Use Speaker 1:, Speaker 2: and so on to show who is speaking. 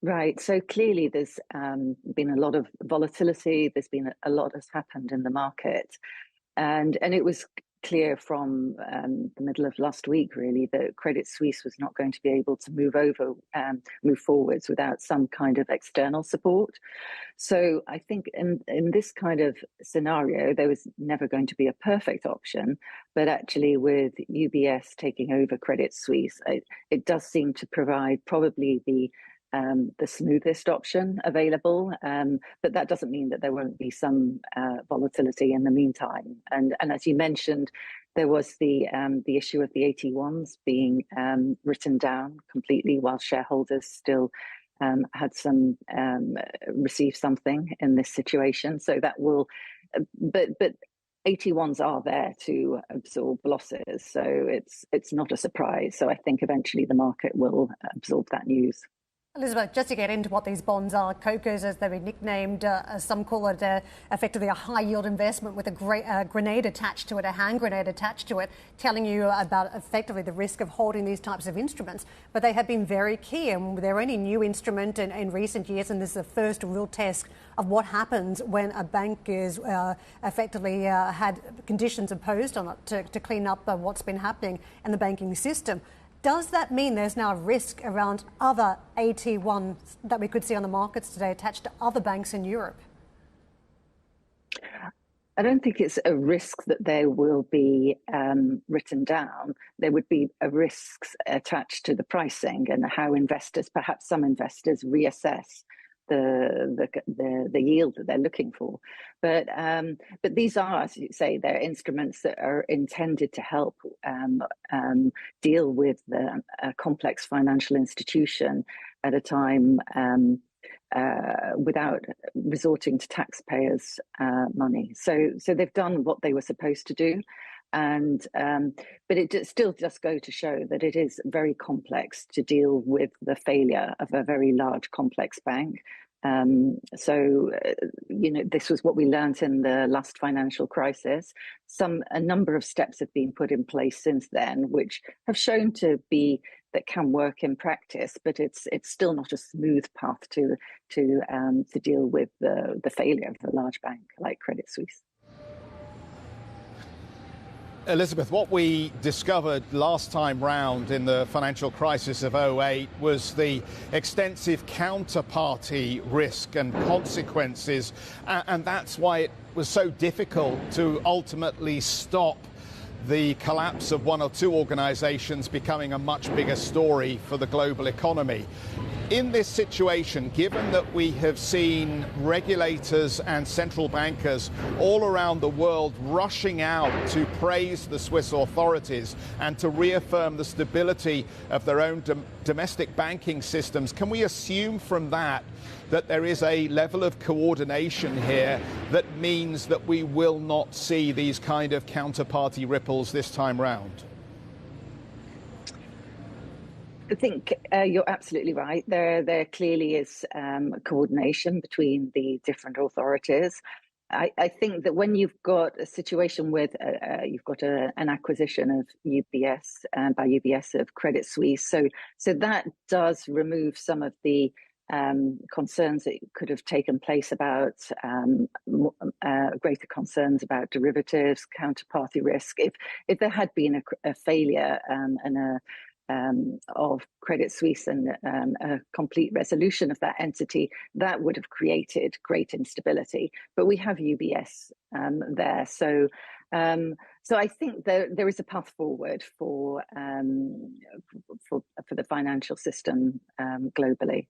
Speaker 1: Right. So clearly there's been a lot of volatility. There's been a lot has happened in the market. And it was clear from the middle of last week, really, that Credit Suisse was not going to be able to move forwards without some kind of external support. So I think in this kind of scenario, there was never going to be a perfect option, but actually with UBS taking over Credit Suisse, it does seem to provide probably the smoothest option available, but that doesn't mean that there won't be some volatility in the meantime. And as you mentioned, there was the issue of the AT1s being written down completely, while shareholders still had received something in this situation. So that will, but AT1s are there to absorb losses, so it's not a surprise. So I think eventually the market will absorb that news.
Speaker 2: Elisabeth, just to get into what these bonds are, COCOs, as they've been nicknamed, some call it effectively a high-yield investment with a grenade attached to it, a hand grenade attached to it, telling you about effectively the risk of holding these types of instruments. But they have been very key, and they're only new instrument in recent years, and this is the first real test of what happens when a bank is effectively had conditions imposed on it to clean up what's been happening in the banking system. Does that mean there's now a risk around other AT1s that we could see on the markets today attached to other banks in Europe?
Speaker 1: I don't think it's a risk that they will be written down. There would be a risks attached to the pricing and how investors, perhaps some investors, reassess the yield that they're looking for. But these are, as you say, they're instruments that are intended to help deal with the complex financial institution at a time without resorting to taxpayers' money. So they've done what they were supposed to do. And but it still does go to show that it is very complex to deal with the failure of a very large, complex bank. This was what we learned in the last financial crisis. A number of steps have been put in place since then, which have shown to be that can work in practice, but it's still not a smooth path to deal with the failure of a large bank like Credit Suisse.
Speaker 3: Elisabeth, what we discovered last time round in the financial crisis of '08 was the extensive counterparty risk and consequences, and that's why it was so difficult to ultimately stop the collapse of one or two organizations becoming a much bigger story for the global economy. In this situation, given that we have seen regulators and central bankers all around the world rushing out to praise the Swiss authorities and to reaffirm the stability of their own domestic banking systems, can we assume from that there is a level of coordination here that means that we will not see these kind of counterparty ripples this time round?
Speaker 1: I think you're absolutely right. There clearly is coordination between the different authorities. I think that when you've got a situation with you've got an acquisition of UBS by UBS of Credit Suisse, so that does remove some of the concerns that could have taken place about greater concerns about derivatives, counterparty risk. If there had been a failure of Credit Suisse and a complete resolution of that entity, that would have created great instability. But we have UBS there, so I think there is a path forward for the financial system globally.